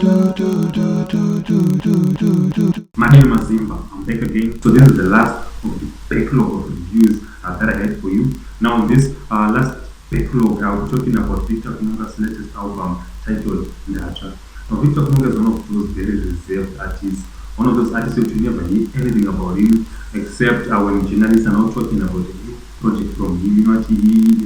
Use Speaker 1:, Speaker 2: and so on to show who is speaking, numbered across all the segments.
Speaker 1: My name is Zimba. I'm back again. So this is the last of the backlog of reviews that I had for you. Now in this last backlog, I'll be talking about Victor Kunonga's latest album titled Ndacha. Now Victor Kunonga is one of those very reserved artists, one of those artists that you never hear anything about him except when journalists are not talking about a new project from him. You know, he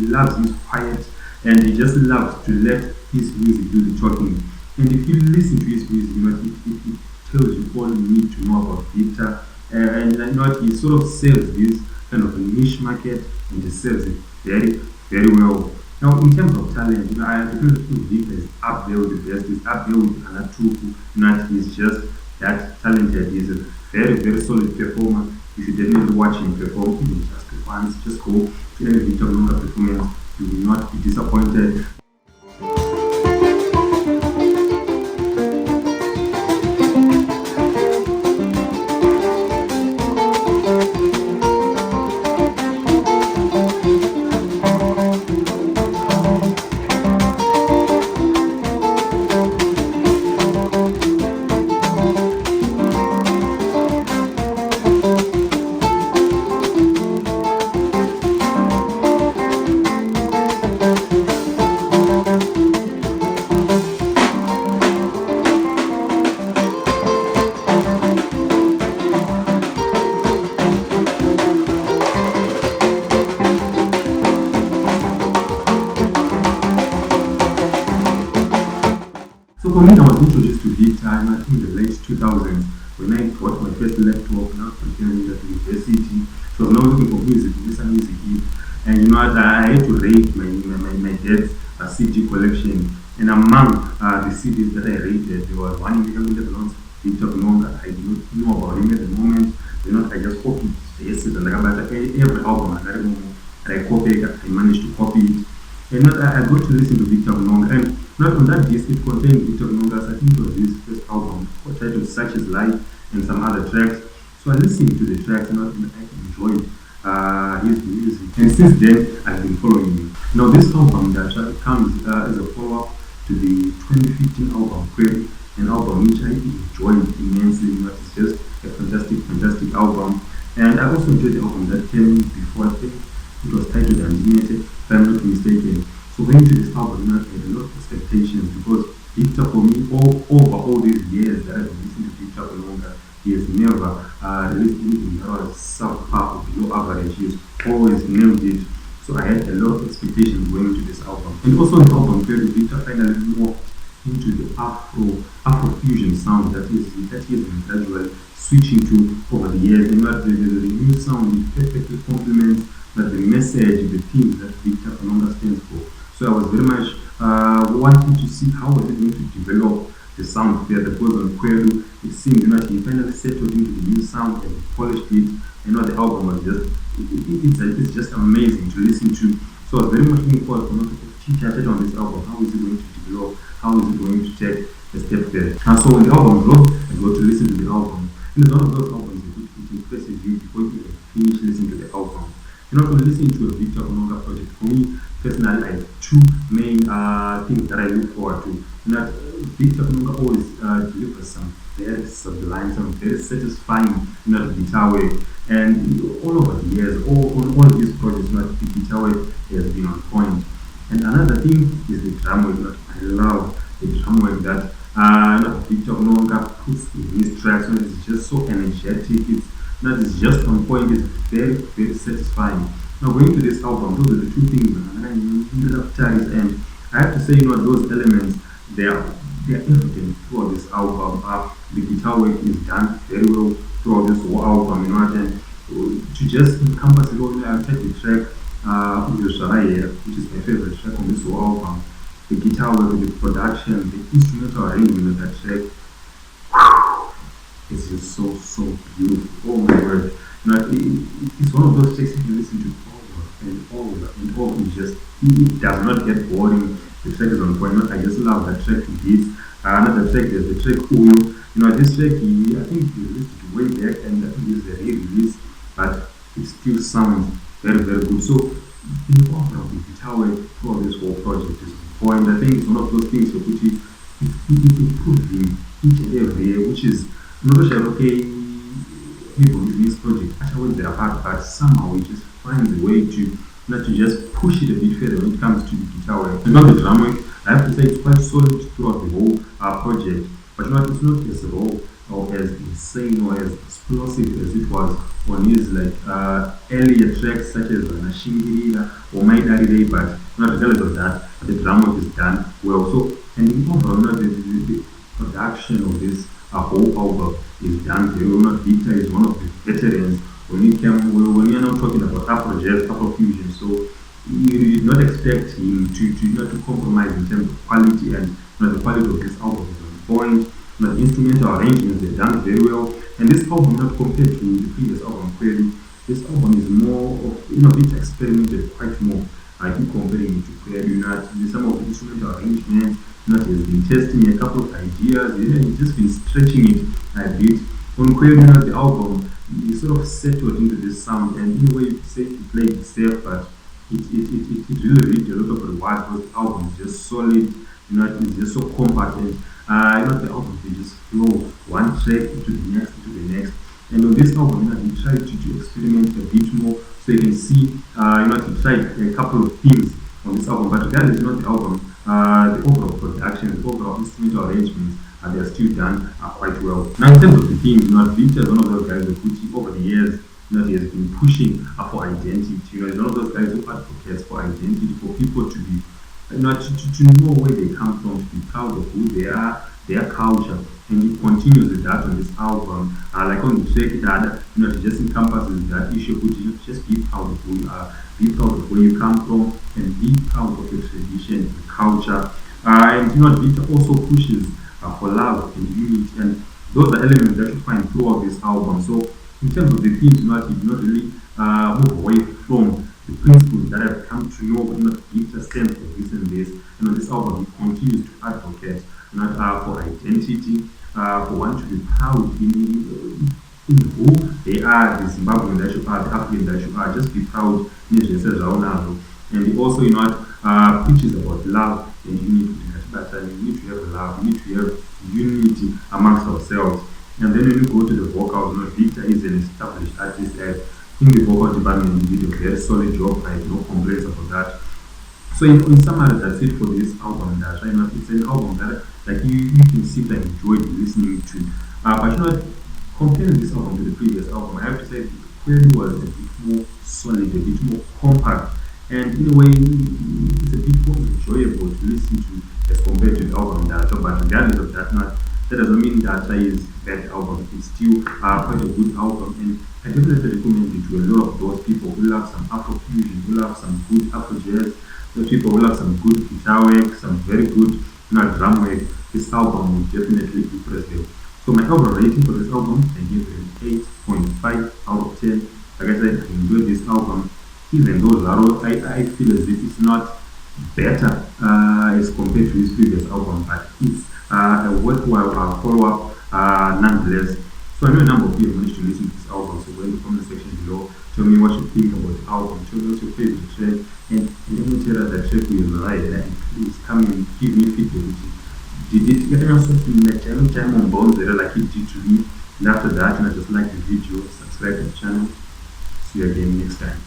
Speaker 1: loves his quiet and he just loves to let his music do the talking. And if you listen to his music, you know, it tells you all you need to know about Victor. And you know, he sort of serves this kind of a niche market and he serves it very, very well. Now, in terms of talent, you know, I definitely think Victor is up there with the best. He's up there with Anatuku. You know, he's just that talented. He's a very, very solid performer. You should definitely watch him perform, even just once. Just go to any Victor Kunonga performance. You will not be disappointed. So for me, I was introduced to Victor in I think the late 2000s when I got my first laptop and I was continuing at university. So I was now looking for music, listen music here. And you know what, I had to rate my dad's CD collection. And among the CDs that I rated, there was one in that belongs to Victor Kunonga. I did not know about him at the moment. You know, I just copied the essays and every album I copied, I managed to copy it. And I got to listen to Victor Kunonga. And not on that disc, it contained Victor Kunonga's, I think it was his first album, titled Such Is Life and some other tracks. So I listened to the tracks and I enjoyed his music. And since then, I've been following him. Now this album that comes as a follow-up to the 2015 album Query, an album which I enjoyed immensely. You know, it's just a fantastic album. And I also enjoyed the album that came before. I think it was titled Unlimited, if I'm not mistaken. So going to this album, I had a lot of expectations because Victor, for me, over all these years that I've been listening to Victor Kunonga, he has never released anything that was subpar or below average. He's always nailed it. So I had a lot of expectations going into this album. And also the album where Victor finally morphed into the Afro-fusion sound that he has been gradually switching to over the years. And the new sound, it perfectly complements the message, the themes that Victor Kunonga stands for. So I was very much wanting to see how was it going to develop the sound there that goes on Query. It seemed that he finally settled into the new sound and polished it. You know, the album was just, it's just amazing to listen to. So I was very much looking forward to chit-chatted on this album. How is it going to develop? How is it going to take a step there? And so when the album dropped, I got to listen to the album. And it's one of those albums that it impresses you before you even finish listening to the album. You're not going to listen to a Victor Kunonga project. For me, personally, I have two main things that I look forward to. That Victor Kunonga always delivers some very sublime, some very satisfying guitar work. And all over the years, on all these projects, the guitar work has been on point. And another thing is the drum work. I love the drum work that Victor Kunonga puts in his tracks. It's just so energetic. It's just on point. It's very, very satisfying. Now going to this album, those are the two things that I love tags, and I have to say, those elements, they are evident throughout this album. The guitar work is done very well throughout this whole album, and to just encompass it all, I'll take the track Uyosharaye, which is my favorite track on this whole album. The guitar work, the production, the instrumental arrangement of that track, it's just so beautiful. Oh my word. It's one of those tracks you can listen to over and over. It does not get boring. The track is on point. I just love that track to beats. Another track is the track Uyo. This track, I think he released it way back, and I think it's a re-release, but it still sounds very, very good. So the overall guitar work for this whole project is on point. I think it's one of those things that improving each and every year, which is not okay. People in this project actually work their part, but somehow we just find a way to not to just push it a bit further when it comes to the guitar work. It's not the drum work. I have to say it's quite solid throughout the whole project, but it's not as raw or as insane or as explosive as it was on his earlier tracks such as Nashingirira or Maidari Day, but not regardless of that, the drum work is done well. So, and in overall, the production of this whole album is done very well. Not Victor is one of the veterans when you're now talking about Afro jazz, Afro fusion. So you did not expect him to not to compromise in terms of quality, and the quality of this album is on point. The instrumental arrangements they're done very well, and this album, not compared to the previous album, clearly this album is more of it's experimented quite more. I keep comparing it to Query, some of the instrumental arrangements. Has been testing a couple of ideas, he's just been stretching it a bit. On Query, the album, you sort of settled into this sound, and in a way, you say you played it safe, but it really reaped a lot of reward because the album is just solid, it's just so compact, and the album can just flow one track into the next. And on this album, he tried to experiment a bit more, so you can see, he tried a couple of themes on this album, but regardless, the album, the overall production, the overall instrumental arrangements, they are still done quite well. Now, in terms of the themes, Victor is one of those guys who, over the years, he has been pushing for identity. He's one of those guys who advocates for identity, for people to be, to know where they come from, to be proud of who they are, their culture, and he continues with that on this album. Like on the track that, it just encompasses that issue, which is just be proud of who you are, be proud of where you come from, and be proud of your tradition and culture. And Victor also pushes for love and unity, and those are elements that you find throughout this album. So in terms of the themes, he did not really move away from the principles that I've come to know, Victor stands for this and this. And on this album, he continues to advocate for identity, for one to be proud in who they are, the Zimbabwean that you are, the African that you are. Just be proud. And he also, preaches about love and unity. You need to have love, you need to have unity amongst ourselves. And then when you go to the vocals, Victor is an established artist. In the vocal department, he did a very solid job. I have no complaints about that. So in summary, that's it for this album. It's an album that you can sit and enjoy listening to. But comparing this album to the previous album, I have to say the Query was a bit more solid, a bit more compact, and in a way, it's a bit more enjoyable to listen to as compared to the album Dacha. But regardless of that, that doesn't mean Dacha is a bad album. It's still quite a good album, and I definitely recommend it to a lot of those people who love some Afro fusion, who love some good Afro jazz, those people who love some good guitar work, some very good drum work. This album will definitely impress them. So my overall rating for this album, I give it 8.5 out of 10. Like I said, I enjoyed this album, even though Zaro, I feel as if it's not better as compared to his previous album, but it's a worthwhile follow-up nonetheless. So I know a number of you have managed to listen to this album, so go in the comment section below, tell me what you think about the album, tell me what's your favorite track, and let me tell you that track you like, and please come and give me feedback. Did it get something like time on bones like it did to me? And after that, just like the video, subscribe to the channel. See you again next time.